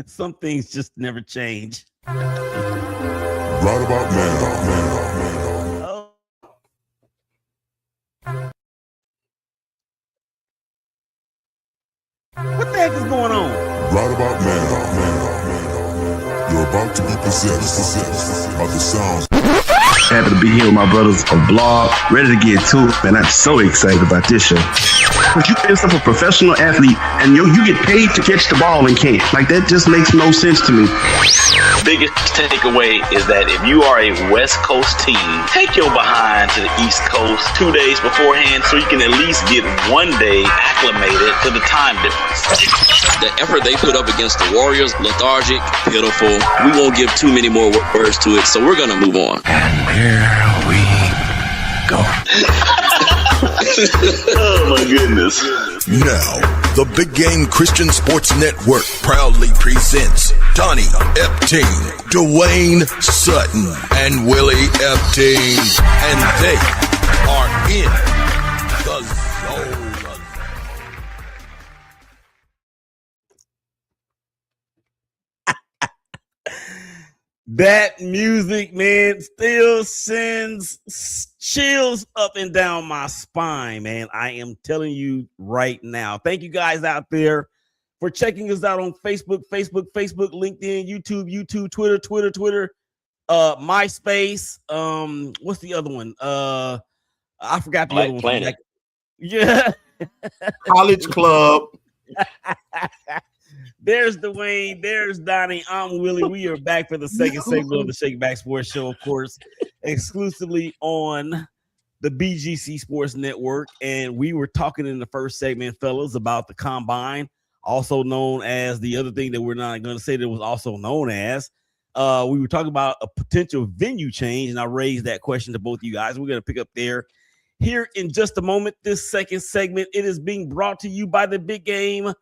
Some things just never change. Right about now. Oh. What the heck is going on? Right about now. You're about to be possessed by the sounds. Happy to be here with my brothers on blog, ready to get to it, man. I'm so excited about this show. But you yourself a professional athlete, and you get paid to catch the ball and can't. Like, that just makes no sense to me. Biggest takeaway is that if you are a West Coast team, take your behind to the East Coast 2 days beforehand so you can at least get 1 day acclimated to the time difference. The effort they put up against the Warriors, lethargic, pitiful. We won't give too many more words to it, so we're going to move on. And here we go. Oh my goodness. Now, the Big Game Christian Sports Network proudly presents Donny Epting, Dwayne Sutton, and Willie Epting. And they are in the zone. That music, man, still sends chills up and down my spine, man. I am telling you right now. Thank you guys out there for checking us out on Facebook, LinkedIn, YouTube, Twitter, MySpace. What's the other one? I forgot the other one. Planet. Yeah. College Club. There's Dwayne. There's Donny. I'm Willie. We are back for the second segment of the ShakeBack Sports Show, of course, exclusively on the BGCSports Network. And we were talking in the first segment, fellas, about the combine, also known as the other thing that we're not going to say that was also known as. We were talking about a potential venue change, and I raised that question to both of you guys. We're going to pick up there here in just a moment. This second segment, it is being brought to you by the Big Game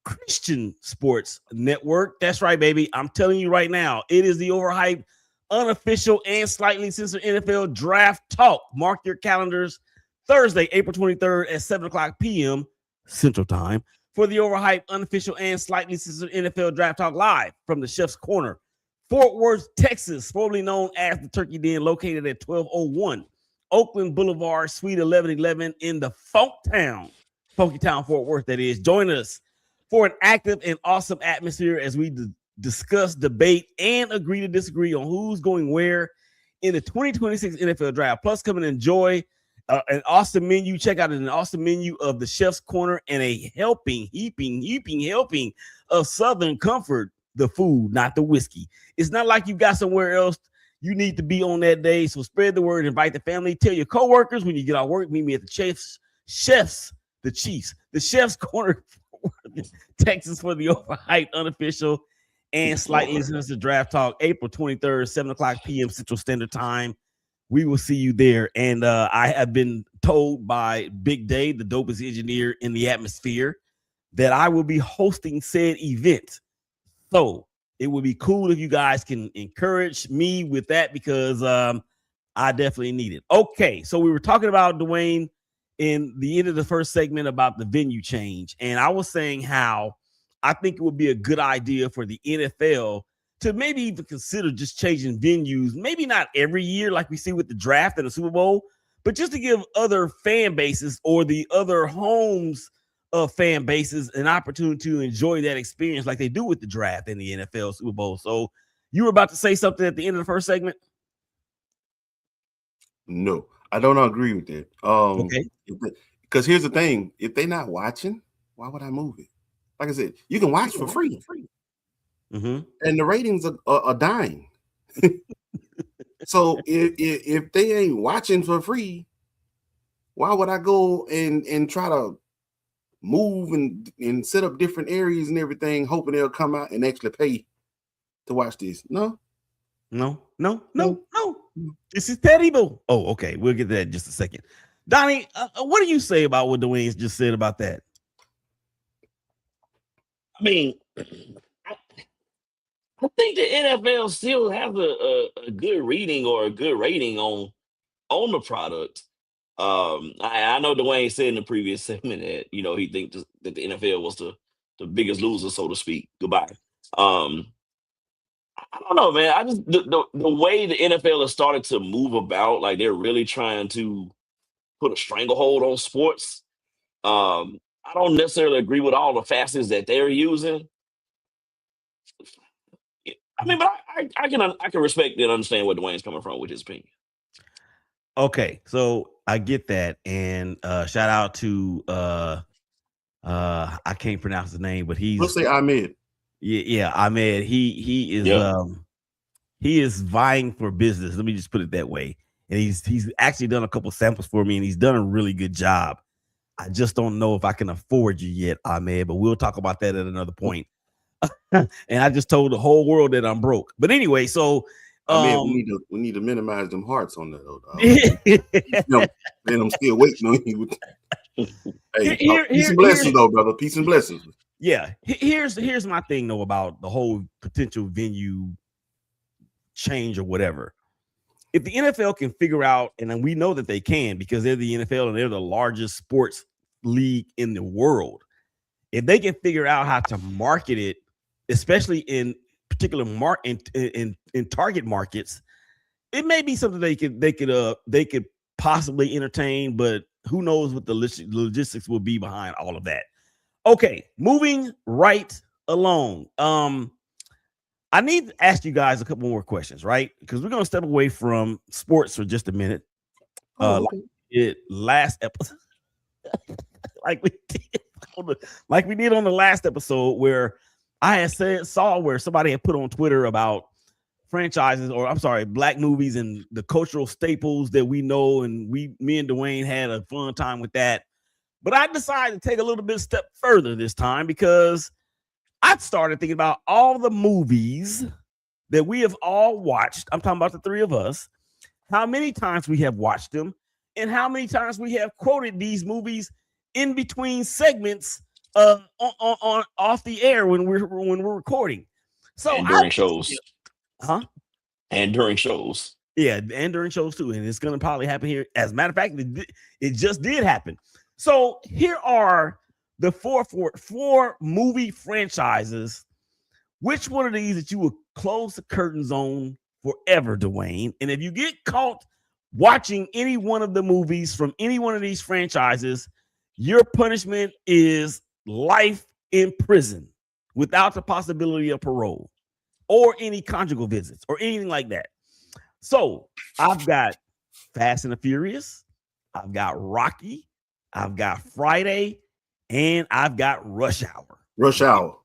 Christian Sports Network. That's right, baby. I'm telling you right now, it is the overhyped, unofficial, and slightly censored NFL Draft Talk. Mark your calendars Thursday, April 23rd at 7 o'clock p.m. Central Time for the overhyped, unofficial, and slightly censored NFL Draft Talk live from the Chef's Corner, Fort Worth, Texas, formerly known as the Turkey Den, located at 1201 Oakland Boulevard, Suite 1111 in the Funky Town, Fort Worth, that is. Join us for an active and awesome atmosphere as we discuss, debate, and agree to disagree on who's going where in the 2026 NFL Draft. Plus, come and enjoy an awesome menu. Check out an awesome menu of the Chef's Corner and a heaping helping of Southern Comfort, the food, not the whiskey. It's not like you got somewhere else you need to be on that day. So spread the word, invite the family, tell your coworkers when you get out of work. Meet me at the Chef's Corner, Texas, for the overhyped, unofficial, and slightly censored Draft Talk, April 23rd, 7 o'clock p.m. Central Standard Time. We will see you there. And I have been told by Big Day, the dopest engineer in the atmosphere, that I will be hosting said event. So it would be cool if you guys can encourage me with that, because I definitely need it. Okay, so we were talking about, Dwayne, in the end of the first segment about the venue change. And I was saying how I think it would be a good idea for the NFL to maybe even consider just changing venues, maybe not every year like we see with the draft and the Super Bowl, but just to give other fan bases or the other homes of fan bases an opportunity to enjoy that experience like they do with the draft and the NFL Super Bowl. So you were about to say something at the end of the first segment? No, I don't agree with that. Okay. Because here's the thing: if they're not watching, why would I move it? Like I said, you can watch for free, Mm-hmm. and the ratings are dying. So if they ain't watching for free, why would I go and try to move and set up different areas and everything, hoping they'll come out and actually pay to watch this? No. This is terrible. Oh, okay. We'll get to that in just a second. Donny, what do you say about what Dwayne's just said about that? I mean, I think the NFL still has a good reading or a good rating on the product. I know Dwayne said in the previous segment that he thinks that the NFL was the biggest loser, so to speak. Goodbye. I don't know, man. I just the way the NFL has started to move about, like they're really trying to put a stranglehold on sports. I don't necessarily agree with all the facets that they're using. I mean, but I can respect and understand where Dwayne's coming from with his opinion. Okay, so I get that, and shout out to I can't pronounce his name, but We'll say Ahmed. Yeah, Ahmed. He is vying for business. Let me just put it that way. And he's actually done a couple samples for me, and he's done a really good job. I just don't know if I can afford you yet, Ahmed, but we'll talk about that at another point. And I just told the whole world that I'm broke. But anyway, so we need to minimize them hearts on that. And I'm still waiting on you. Hey, peace and blessings, though, brother. Peace and blessings. Yeah, here's my thing though about the whole potential venue change or whatever. If the NFL can figure out, and we know that they can because they're the NFL and they're the largest sports league in the world, if they can figure out how to market it, especially in particular in target markets, it may be something they could possibly entertain, but who knows what the logistics will be behind all of that. Okay, moving right along. I need to ask you guys a couple more questions, right? Because we're going to step away from sports for just a minute. Last episode, like we did on the last episode, where I had saw where somebody had put on Twitter about franchises, or I'm sorry, black movies and the cultural staples that we know, and me and Dwayne had a fun time with that. But I decided to take a little bit step further this time because I started thinking about all the movies that we have all watched. I'm talking about the three of us, how many times we have watched them, and how many times we have quoted these movies in between segments on off the air when we're recording. So and during shows. And during shows. Yeah, and during shows too. And it's gonna probably happen here. As a matter of fact, it just did happen. So here are the four movie franchises. Which one of these that you would close the curtains on forever, Dwayne? And if you get caught watching any one of the movies from any one of these franchises, your punishment is life in prison without the possibility of parole or any conjugal visits or anything like that. So I've got Fast and the Furious, I've got Rocky, I've got Friday, and I've got Rush Hour. Rush Hour.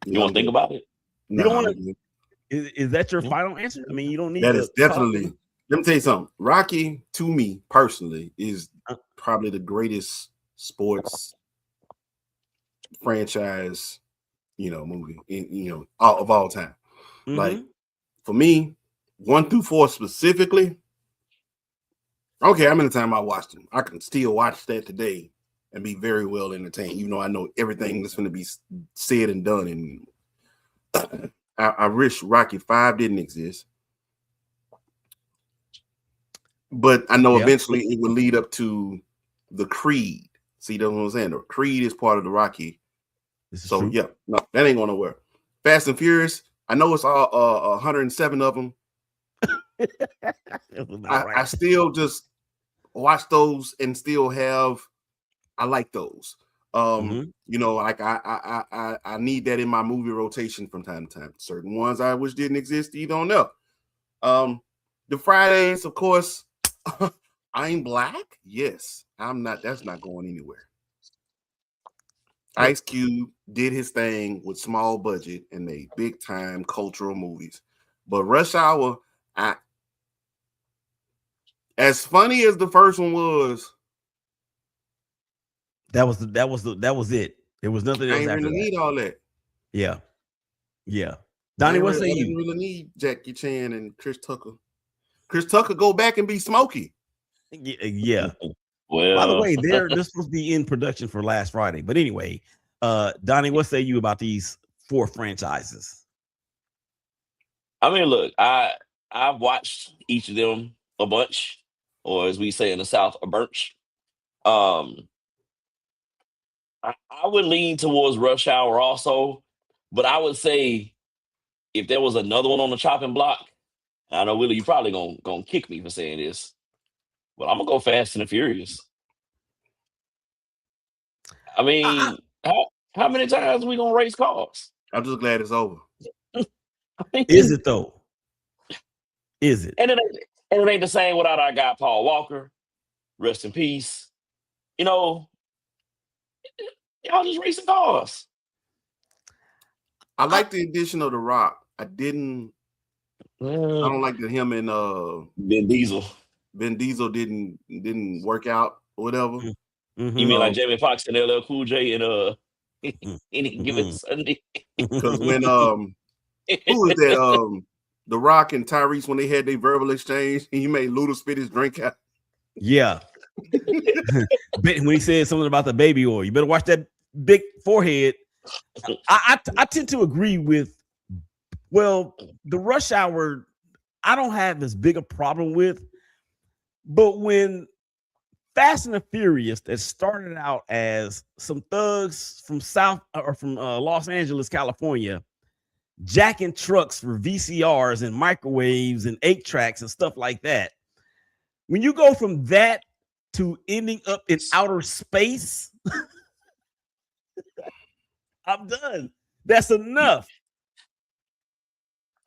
You want to think about it? You don't want to. Is that your final answer? I mean, you don't need that. Is definitely. Let me tell you something. Rocky, to me personally, is probably the greatest sports franchise, movie, of all time. Mm-hmm. Like for me, 1 through 4 specifically. Okay, how many times I watched them? I can still watch that today and be very well entertained. Even though I know everything that's going to be said and done. And I wish Rocky 5 didn't exist. But I know eventually it will lead up to the Creed. See, that's what I'm saying? The Creed is part of the Rocky. So, true. Yeah, no, that ain't going nowhere. Fast and Furious, I know it's all 107 of them. I still just watch those and still I like those. Like I need that in my movie rotation from time to time. Certain ones I wish didn't exist, you don't know. The Fridays, of course, I'm Black. Yes, I'm not. That's not going anywhere. Ice Cube did his thing with small budget and they big time cultural movies. But Rush Hour, as funny as the first one was, that was it. There was nothing else. I didn't really need all that. Yeah. Donnie, what say you? I didn't really need Jackie Chan and Chris Tucker. Chris Tucker go back and be Smokey. Yeah. Well, by the way, this supposed to be in production for last Friday. But anyway, Donnie, what say you about these 4 franchises? I mean, look, I've watched each of them a bunch, or as we say in the South, a bunch. I would lean towards Rush Hour also, but I would say if there was another one on the chopping block, I know Willie, you probably gonna kick me for saying this, but I'm gonna go Fast and the Furious. I mean, how many times are we gonna race cars? I'm just glad it's over. Is it though? Is it? And it ain't the same without our guy Paul Walker. Rest in peace. You know, y'all just racing cars. I like the addition of The Rock. I don't like that him and Vin Diesel. Vin Diesel didn't work out or whatever. Mm-hmm. You mean like Jamie Foxx and LL Cool J and any given Sunday? Because when who was that? The Rock and Tyrese, when they had their verbal exchange, he made Luda spit his drink out. Yeah. When he said something about the baby oil, you better watch that big forehead. I tend to agree with, well, the Rush Hour, I don't have as big a problem with, but when Fast and the Furious that started out as some thugs from Los Angeles, California, jacking trucks for VCRs and microwaves and 8-tracks and stuff like that. When you go from that to ending up in outer space, I'm done. That's enough.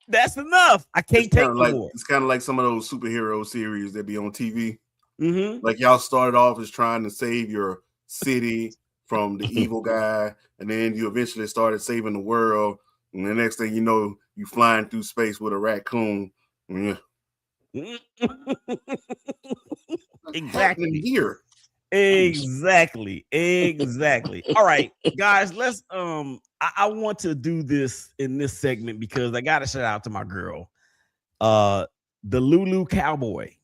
That's enough. I can't take no more. It's kind of like some of those superhero series that be on TV. Mm-hmm. Like y'all started off as trying to save your city from the evil guy, and then you eventually started saving the world. And the next thing you know, you flying through space with a raccoon. Yeah. Exactly. Here. Exactly. All right, guys, let's I want to do this in this segment because I gotta shout out to my girl, the Lulu Cowboy.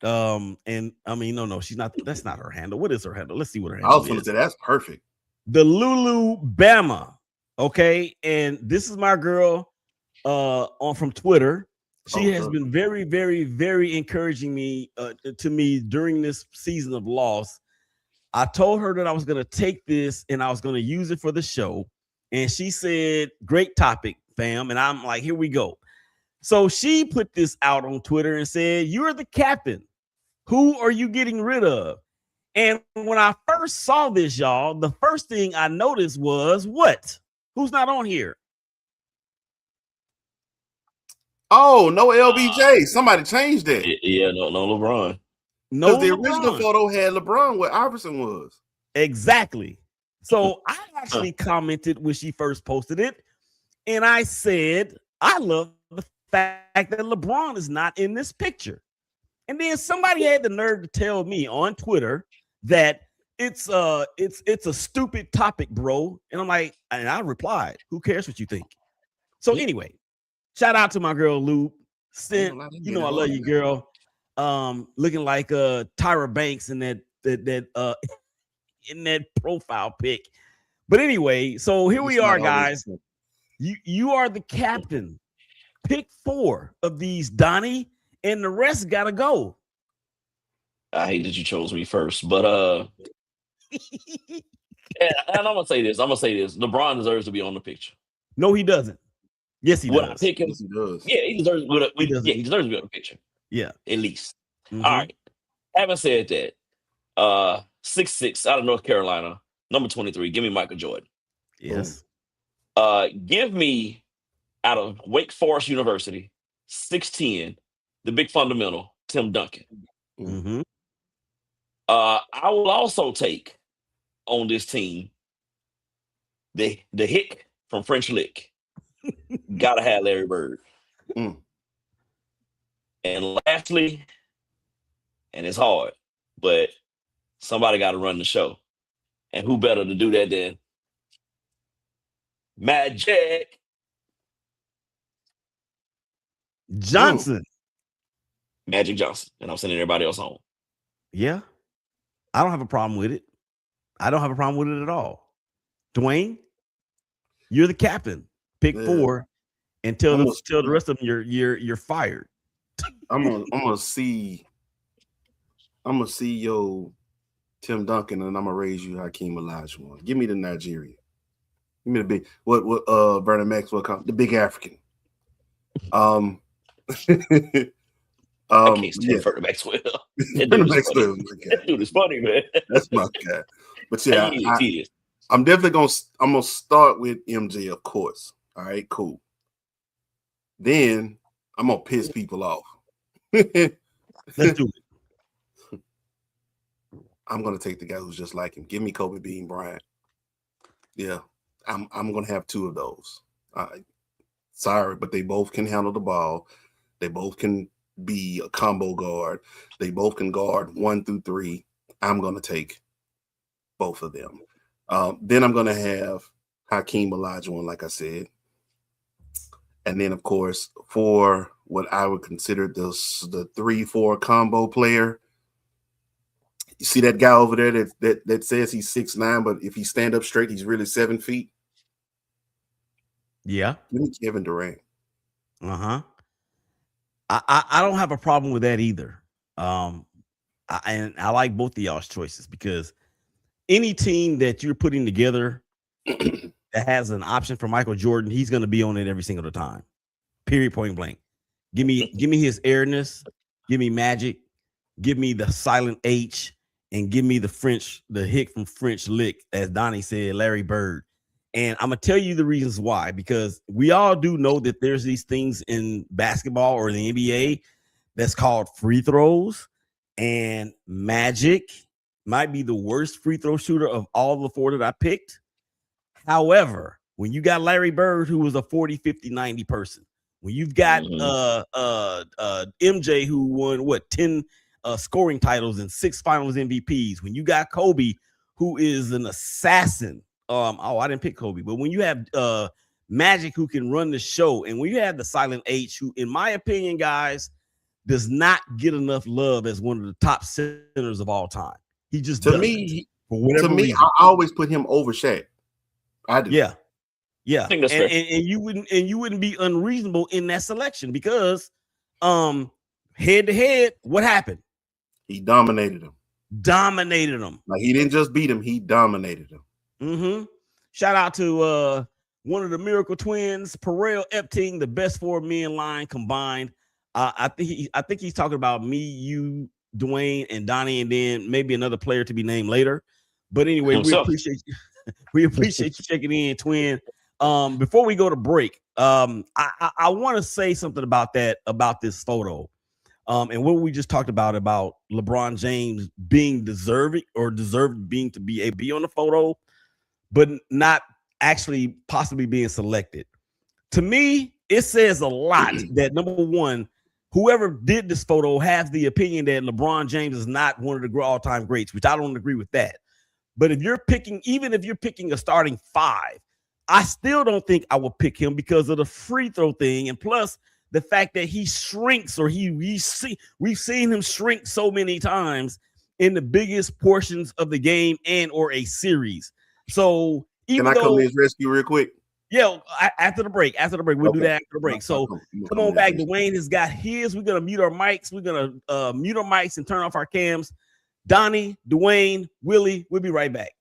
And I mean, no, she's not, that's not her handle. What is her handle? Let's see what her handle is. I was gonna say that's perfect. The Lulu Bama. Okay, and this is my girl from Twitter. She has been very, very, very encouraging to me during this season of loss. I told her that I was going to take this and I was going to use it for the show. And she said, great topic, fam. And I'm like, here we go. So she put this out on Twitter and said, you're the captain. Who are you getting rid of? And when I first saw this, y'all, the first thing I noticed was what? Who's not on here? Oh, no LBJ. Somebody changed that. Yeah, no LeBron. No, the original photo had LeBron where Iverson was. Exactly. So I actually commented when she first posted it, and I said, I love the fact that LeBron is not in this picture. And then somebody had the nerve to tell me on Twitter that it's a stupid topic, bro. And I'm like, and I replied, who cares what you think? So anyway, shout out to my girl Lou. I love you, girl. Looking like Tyra Banks in that in that profile pic. But anyway, so here we are, guys. You are the captain. Pick 4 of these, Donnie, and the rest gotta go. I hate that you chose me first, but and I'm gonna say this. LeBron deserves to be on the picture. No, he doesn't. Yes, he does. Yes, he does. Yeah, he deserves he deserves to be on the picture. Yeah, at least. Mm-hmm. All right. Having said that, 6'6" out of North Carolina, number 23. Give me Michael Jordan. Yes. Give me out of Wake Forest University, 6'10", the big fundamental, Tim Duncan. Mm-hmm. I will also take on this team the hick from French Lick. Gotta have Larry Bird. And lastly, and it's hard, but somebody got to run the show. And who better to do that than Magic Johnson? Magic Johnson. And I'm sending everybody else home. Yeah. I don't have a problem with it. I don't have a problem with it at all. Dwayne, you're the captain. Pick 4 and tell the rest of them you're fired. I'm gonna see your Tim Duncan, and I'm gonna raise you Hakeem Olajuwon. Give me the Nigerian. Give me the big what Vernon Maxwell called the big African. I can't stand Vernon Maxwell. Vernon Maxwell, That dude is funny, man. That's my guy. But yeah, he is. I'm definitely gonna start with MJ, of course. All right, cool. Then I'm gonna piss people off. Let's do it. I'm gonna take the guy who's just like him. Give me Kobe Bean Bryant. Yeah, I'm gonna have two of those. Sorry, but they both can handle the ball. They both can be a combo guard. They both can guard 1 through 3. I'm gonna take both of them. Then I'm gonna have Hakeem Olajuwon, like I said. And then, of course, for what I would consider the 3-4 combo player, you see that guy over there that says he's 6'9", but if he stand up straight, he's really 7 feet. Yeah. Give me Kevin Durant. I don't have a problem with that either. And I like both of y'all's choices because any team that you're putting together that has an option for Michael Jordan, he's going to be on it every single time. Period. Point blank. Give me his airness. Give me magic. Give me the silent H, and give me the hick from French lick, as Donny said, Larry Bird. And I'm gonna tell you the reasons why, because we all do know that there's these things in basketball or the NBA that's called free throws, and Magic might be the worst free throw shooter of all the 4 that I picked. However, when you got Larry Bird, who was a 40, 50, 90 person, when you've got MJ, who won 10 scoring titles and 6 finals MVPs, when you got Kobe, who is an assassin. I didn't pick Kobe, but when you have Magic, who can run the show, and when you have the silent H, who, in my opinion, guys, does not get enough love as one of the top centers of all time. He just to me, reason. I always put him over Shaq. I do. Yeah. I think that's fair. And you wouldn't be unreasonable in that selection because head to head, what happened? He dominated him. Like, he didn't just beat him, he dominated him. Shout out to one of the Miracle Twins, Willie Epting, the best 4 men line combined. I think he's talking about me, you, Dwayne, and Donny, and then maybe another player to be named later. But anyway, we appreciate you. We appreciate you checking in, Twin. Before we go to break, I want to say something about this photo. And what we just talked about LeBron James being deserved being to be on the photo, but not actually possibly being selected. To me, it says a lot that, number one, whoever did this photo has the opinion that LeBron James is not one of the all-time greats, which I don't agree with that. But even if you're picking a starting 5, I still don't think I would pick him because of the free throw thing, and plus the fact that he shrinks, or we've seen him shrink so many times in the biggest portions of the game and or a series. So can I come to his rescue real quick? Yeah, after the break, we'll do that after the break. So come on back. Dwayne has got his. We're gonna mute our mics. We're gonna mute our mics and turn off our cams. Donny, Dwayne, Willie, we'll be right back.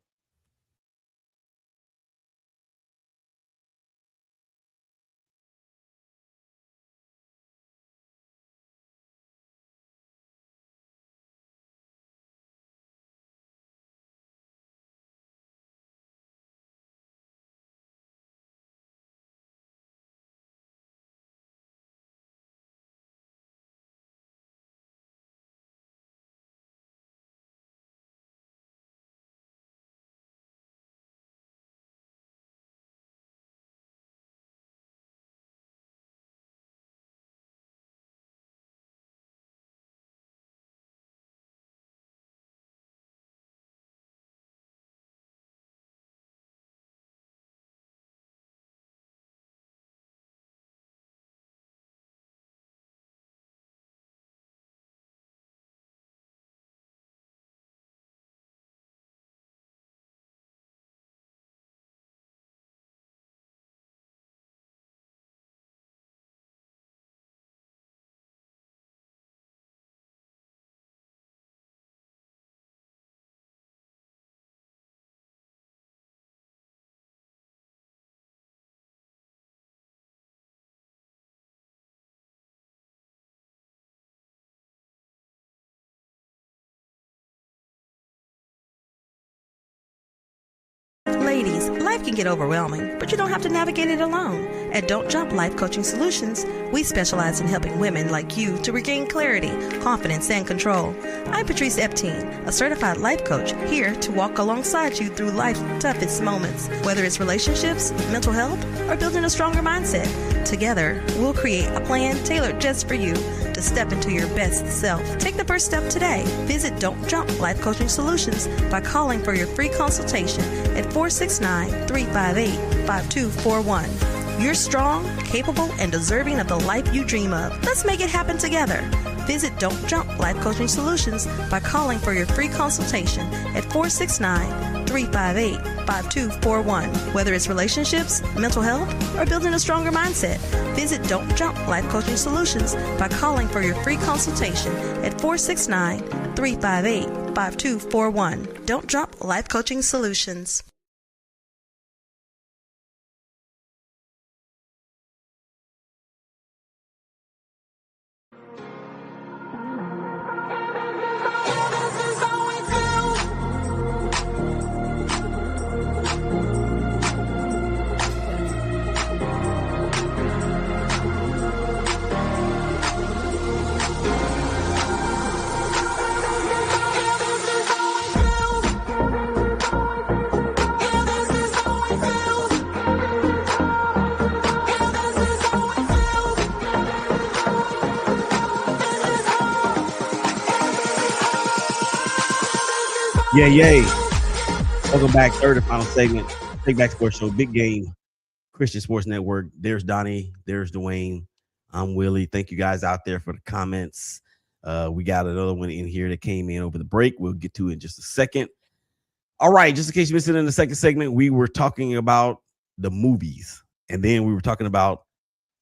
Life can get overwhelming, but you don't have to navigate it alone. At Don't Jump Life Coaching Solutions, we specialize in helping women like you to regain clarity, confidence, and control. I'm Patrice Epting, a certified life coach, here to walk alongside you through life's toughest moments, whether it's relationships, mental health, or building a stronger mindset. Together, we'll create a plan tailored just for you to step into your best self. Take the first step today. Visit Don't Jump Life Coaching Solutions by calling for your free consultation at 469-358-5241. You're strong, capable, and deserving of the life you dream of. Let's make it happen together. Visit Don't Jump Life Coaching Solutions by calling for your free consultation at 469-358-5241. Whether it's relationships, mental health, or building a stronger mindset, visit Don't Jump Life Coaching Solutions by calling for your free consultation at 469-358-5241. Don't Jump Life Coaching Solutions. Yay. Welcome back. Third and final segment. ShakeBack Sports Show. Big game. Christian Sports Network. There's Donny. There's Dwayne. I'm Willie. Thank you guys out there for the comments. We got another one in here that came in over the break. We'll get to it in just a second. All right. Just in case you missed it in the second segment, we were talking about the movies. And then we were talking about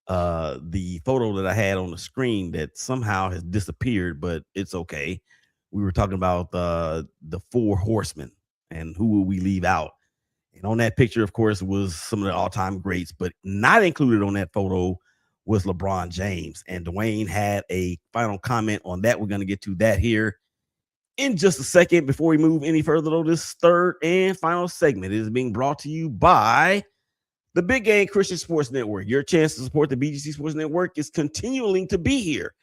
the photo that I had on the screen that somehow has disappeared, but it's okay. We were talking about the four horsemen and who will we leave out. And on that picture, of course, was some of the all-time greats, but not included on that photo was LeBron James. And Dwayne had a final comment on that. We're going to get to that here in just a second. Before we move any further, though, this third and final segment is being brought to you by the Big Game Christian Sports Network. Your chance to support the BGC Sports Network is continuing to be here.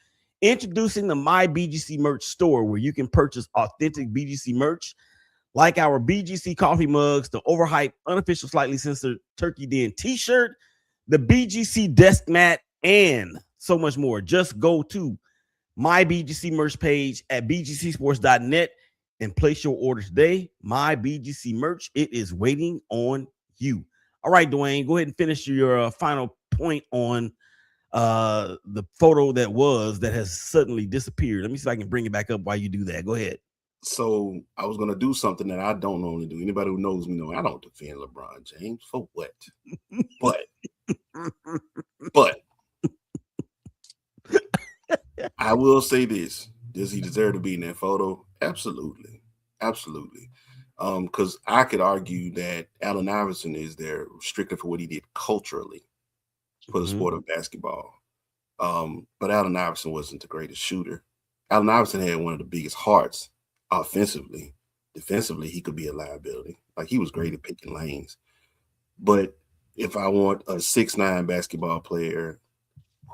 Introducing the My BGC merch store, where you can purchase authentic BGC merch like our BGC coffee mugs, the overhyped, unofficial, slightly censored Turkey Den t-shirt, the BGC desk mat, and so much more. Just go to My BGC merch page at bgcsports.net and place your order today. My BGC merch, it is waiting on you. All right, Dwayne, go ahead and finish your final point on the photo that has suddenly disappeared. Let me see if I can bring it back up while you do that. Go ahead. So I was going to do something that I don't normally do. Anybody who knows me know I don't defend LeBron James for what? but I will say this. Does he deserve to be in that photo? Absolutely. Because I could argue that Allen Iverson is there strictly for what he did culturally for the sport of basketball. But Allen Iverson wasn't the greatest shooter. Allen Iverson had one of the biggest hearts offensively. Defensively, he could be a liability. Like, he was great at picking lanes. But if I want a 6'9" basketball player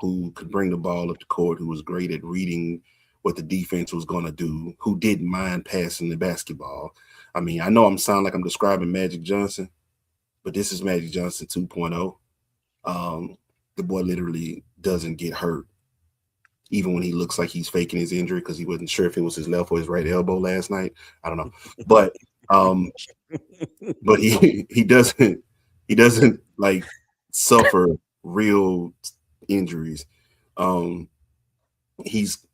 who could bring the ball up the court, who was great at reading what the defense was going to do, who didn't mind passing the basketball. I mean, I know I'm sounding like I'm describing Magic Johnson, but this is Magic Johnson 2.0. The boy literally doesn't get hurt, even when he looks like he's faking his injury because he wasn't sure if it was his left or his right elbow last night. I don't know, but he doesn't like suffer real injuries. He's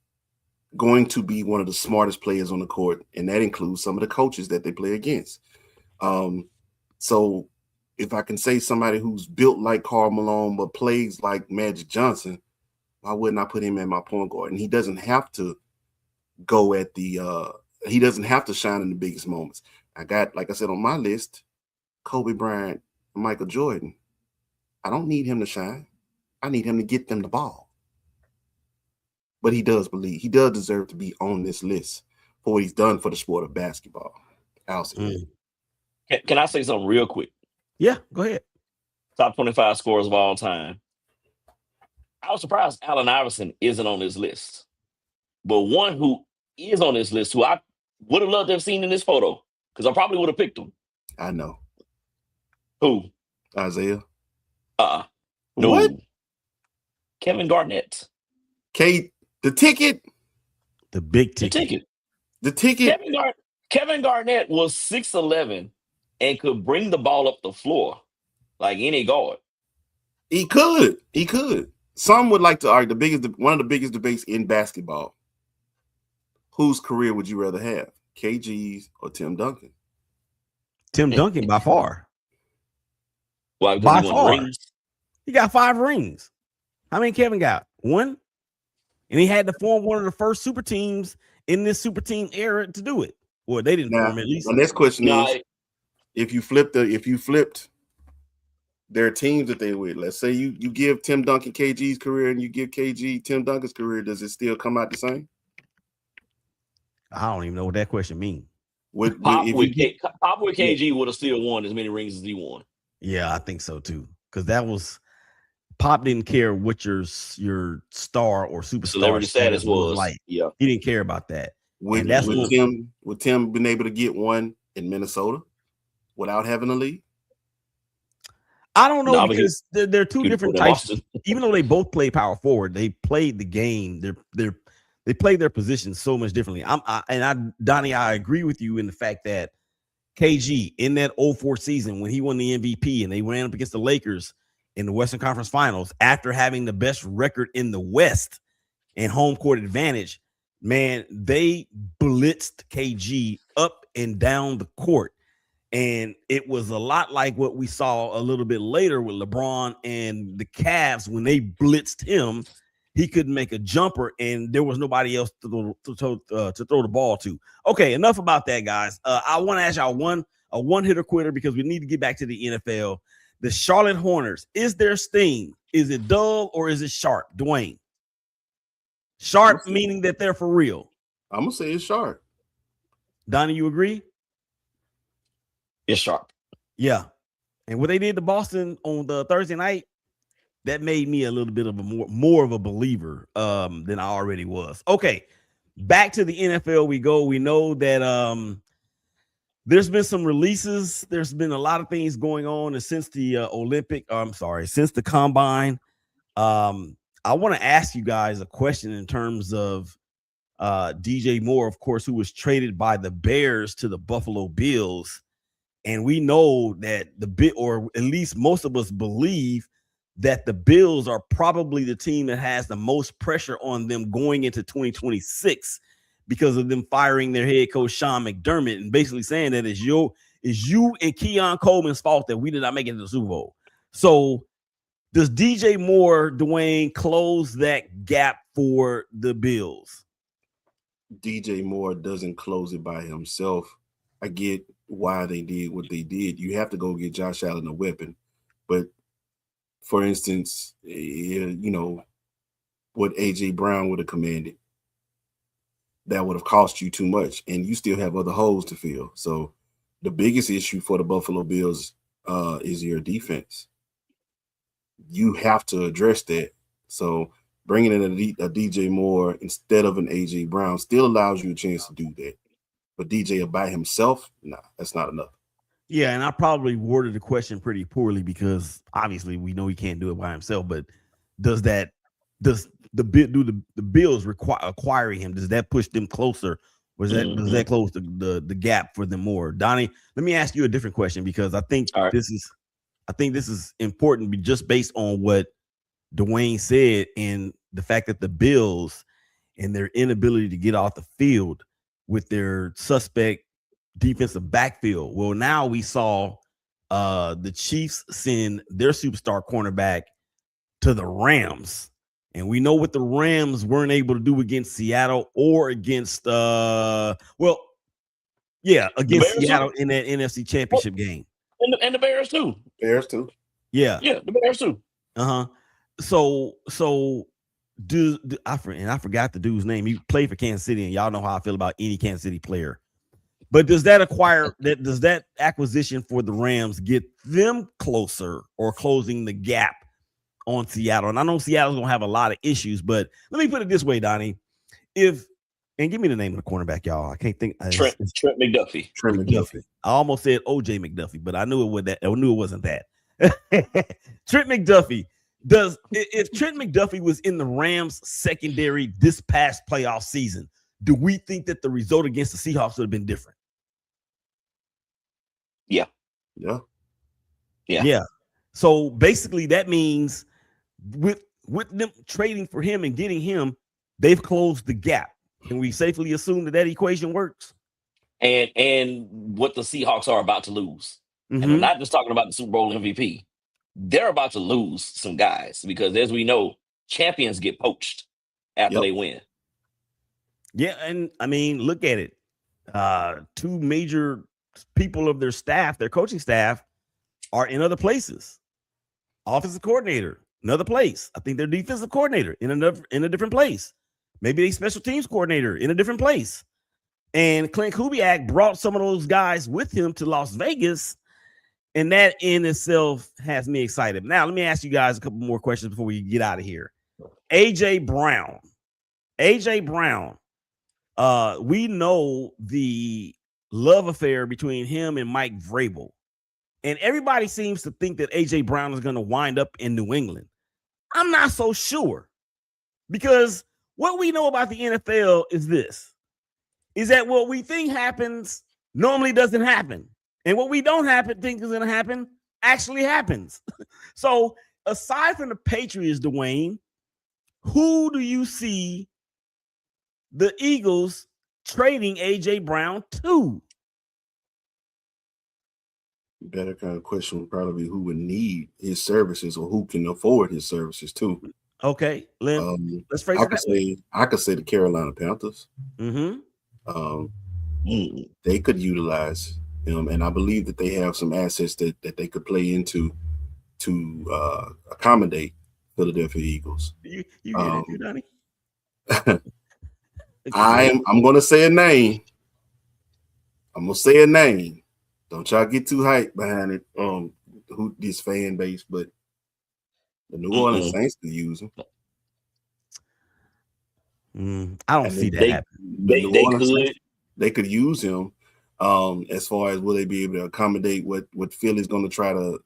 going to be one of the smartest players on the court, and that includes some of the coaches that they play against. So if I can say somebody who's built like Karl Malone but plays like Magic Johnson, why wouldn't I put him at my point guard? And he doesn't have to go at he doesn't have to shine in the biggest moments. I got, like I said, on my list, Kobe Bryant, Michael Jordan. I don't need him to shine. I need him to get them the ball. But he does deserve to be on this list for what he's done for the sport of basketball. Can I say something real quick? Yeah, go ahead. Top 25 scorers of all time. I was surprised Allen Iverson isn't on this list. But one who is on this list, who I would have loved to have seen in this photo, because I probably would have picked him. I know. Who? Isaiah. No. What? Kevin Garnett. The ticket. The big ticket. The ticket. Kevin Garnett was 6'11" and could bring the ball up the floor like any guard. He could. Some would like to argue one of the biggest debates in basketball. Whose career would you rather have, KG's or Tim Duncan? Tim Duncan by far. Why? By far. He got 5 rings. How many Kevin got? 1. And he had to form one of the first super teams in this super team era to do it. Well, they didn't form at least. The next question is, if you flipped their teams that they with, let's say you give Tim Duncan KG's career and you give KG Tim Duncan's career, does it still come out the same? I don't even know what that question means. Pop with KG would have still won as many rings as he won. Yeah, I think so too. Because that was Pop didn't care what your star or superstar celebrity status was like. Yeah, he didn't care about that. Would Tim been able to get one in Minnesota without having a league? I don't know, because they're two different types. Even though they both play power forward, they played the game. They play their positions so much differently. Donnie, I agree with you in the fact that KG in that 04 season when he won the MVP and they ran up against the Lakers in the Western Conference Finals after having the best record in the West and home court advantage, man, they blitzed KG up and down the court. And it was a lot like what we saw a little bit later with LeBron and the Cavs when they blitzed him. He couldn't make a jumper, and there was nobody else to throw the ball to. Okay, enough about that, guys. I want to ask y'all a one-hitter quitter because we need to get back to the NFL. The Charlotte Hornets, is their sting? Is it dull or is it sharp? Dwayne. Sharp meaning that they're for real. I'm going to say it's sharp. Donnie, you agree? It's sharp. Yeah. And what they did to Boston on the Thursday night, that made me a little bit of a more of a believer than I already was. Okay, back to the NFL we go. We know that there's been some releases. There's been a lot of things going on, and since the since the combine. I want to ask you guys a question in terms of DJ Moore, of course, who was traded by the Bears to the Buffalo Bills. And we know that or at least most of us believe that the Bills are probably the team that has the most pressure on them going into 2026 because of them firing their head coach, Sean McDermott, and basically saying that it's you and Keon Coleman's fault that we did not make it to the Super Bowl. So does DJ Moore, Dwayne, close that gap for the Bills? DJ Moore doesn't close it by himself. I get why they did what they did. You have to go get Josh Allen a weapon. But for instance, what A.J. Brown would have commanded, that would have cost you too much, and you still have other holes to fill. So the biggest issue for the Buffalo Bills is your defense. You have to address that. So bringing in a DJ Moore instead of an A.J. Brown still allows you a chance to do that. But DJ by himself, nah, that's not enough. Yeah, and I probably worded the question pretty poorly because obviously we know he can't do it by himself. But does the Bills require acquiring him? Does that push them closer? Does that close the gap for them more? Donnie, let me ask you a different question because I think this is important just based on what Dwayne said and the fact that the Bills and their inability to get off the field with their suspect defensive backfield. Well, now we saw the Chiefs send their superstar cornerback to the Rams. And we know what the Rams weren't able to do against Seattle or against against Seattle in that NFC Championship game. And the Bears too. Yeah. Yeah, the Bears too. So I forgot the dude's name. He played for Kansas City, and y'all know how I feel about any Kansas City player. But does that acquisition for the Rams get them closer or closing the gap on Seattle? And I know Seattle's gonna have a lot of issues, but let me put it this way, Donnie. And give me the name of the cornerback, y'all. I can't think. Trent McDuffie. Trent McDuffie. I almost said OJ McDuffie, but I knew it wasn't that. Trent McDuffie. If Trent McDuffie was in the Rams secondary this past playoff season, do we think that the result against the Seahawks would have been different? Yeah. So basically, that means with them trading for him and getting him, they've closed the gap. Can we safely assume that equation works? And what the Seahawks are about to lose. And I'm not just talking about the Super Bowl MVP. They're about to lose some guys because, as we know, champions get poached after they win. Yeah, and I mean, look at it. Two major people of their staff, their coaching staff, are in other places. Offensive coordinator, another place. I think their defensive coordinator in a different place. Maybe a special teams coordinator in a different place. And Clint Kubiak brought some of those guys with him to Las Vegas. And that in itself has me excited. Now, let me ask you guys a couple more questions before we get out of here. AJ Brown. We know the love affair between him and Mike Vrabel. And everybody seems to think that AJ Brown is going to wind up in New England. I'm not so sure, because what we know about the NFL is that what we think happens normally doesn't happen. And what we don't think is going to happen actually happens. So aside from the Patriots, Dwayne, who do you see the Eagles trading AJ Brown to? Better kind of question would probably be who would need his services or who can afford his services too. Okay, let's phrase it. I could say the Carolina Panthers. They could utilize him, and I believe that they have some assets that they could play into to accommodate Philadelphia Eagles. You get it, you Donny? I'm going to say a name. Don't y'all get too hyped behind it. Who this fan base, but the New Orleans Saints could use him. I don't see that happening. They could use him. As far as will they be able to accommodate what Philly's going to try to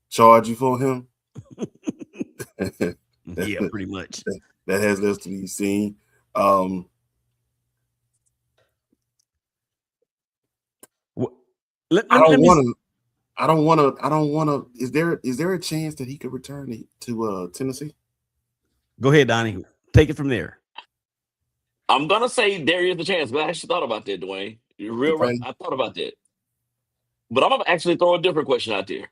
charge you for him? Yeah, pretty much. That has left to be seen. I don't want to. Is there a chance that he could return to Tennessee? Go ahead, Donnie. Take it from there. I'm gonna say there is a chance, but I actually thought about that, Dwayne. You're real right. I thought about that, but I'm gonna actually throw a different question out there.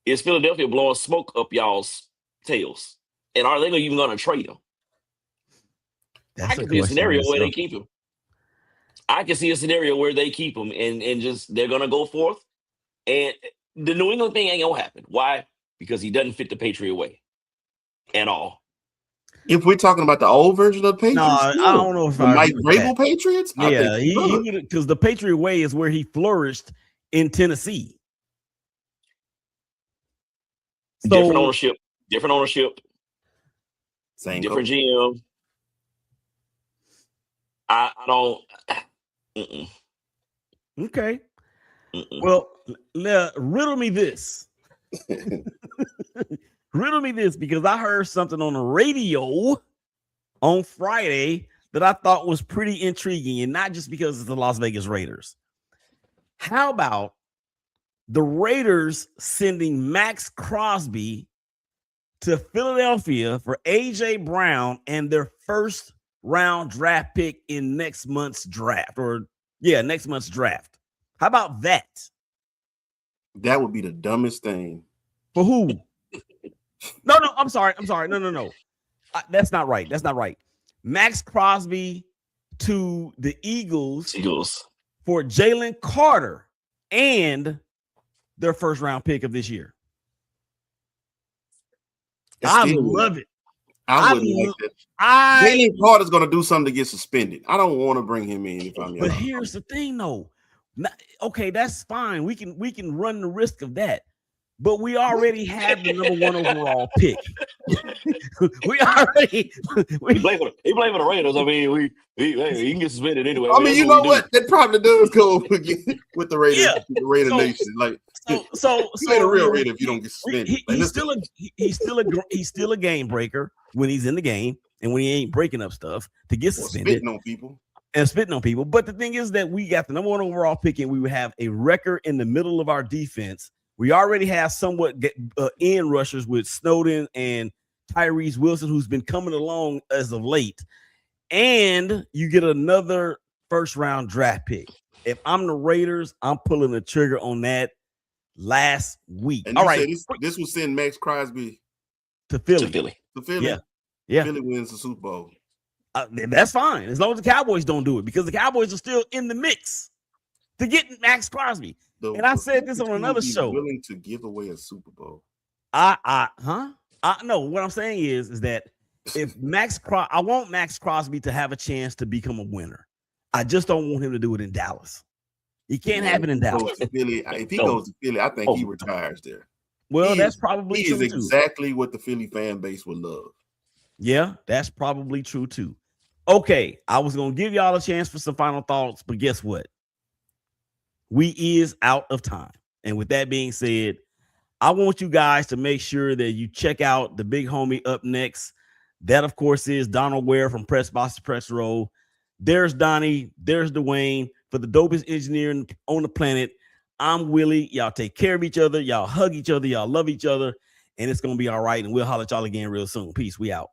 Is Philadelphia blowing smoke up y'all's tails, and are they even gonna trade him? I can see a scenario where they keep him. I can see a scenario where they keep him and just they're gonna go forth, and the New England thing ain't gonna happen. Why? Because he doesn't fit the Patriot way at all. If we're talking about the old version of Patriots, I don't know if the Mike Vrabel Patriots. Yeah, because the Patriot way is where he flourished in Tennessee. So, different ownership, same different coach. GM. I don't. Okay. Well, riddle me this. Riddle me this, because I heard something on the radio on Friday that I thought was pretty intriguing, and not just because it's the Las Vegas Raiders. How about the Raiders sending Max Crosby to Philadelphia for AJ Brown and their first round draft pick in next month's draft? How about that? That would be the dumbest thing. For who? No, I'm sorry. No. That's not right. Max Crosby to the Eagles for Jalen Carter and their first round pick of this year. I love it. I wouldn't like that. Jalen Carter's going to do something to get suspended. I don't want to bring him in if I'm But here's the thing, though. Okay, that's fine. We can run the risk of that. But we already have the number 1 overall pick. we blame for the Raiders. I mean, he can get suspended anyway. I mean, you know what? That probably does go with the Raiders, the Raider Nation. Like, so you ain't a real Raider if you don't get suspended. He's still a game breaker when he's in the game and when he ain't breaking up stuff to get suspended. Spitting on people. But the thing is that we got the number 1 overall pick and we would have a record in the middle of our defense. We already have somewhat end rushers with Snowden and Tyrese Wilson, who's been coming along as of late. And you get another first-round draft pick. If I'm the Raiders, I'm pulling the trigger on that last week. And all right. This will send Max Crosby to Philly. To Philly. Yeah. Philly wins the Super Bowl. That's fine. As long as the Cowboys don't do it, because the Cowboys are still in the mix to get Max Crosby. And I said this on another show. Willing to give away a Super Bowl? No. What I'm saying is that if I want Max Crosby to have a chance to become a winner. I just don't want him to do it in Dallas. He can't have it in Dallas. If he goes to Philly, I think he retires there. Well, that's probably true. He is exactly what the Philly fan base would love. Yeah, that's probably true too. Okay, I was gonna give y'all a chance for some final thoughts, but guess what? We is out of time. And with that being said, I want you guys to make sure that you check out the big homie up next. That, of course, is Donald Ware from Press Box to Press Row. There's Donny. There's Dwayne. For the dopest engineer on the planet, I'm Willie. Y'all take care of each other. Y'all hug each other. Y'all love each other. And it's going to be all right. And we'll holler at y'all again real soon. Peace. We out.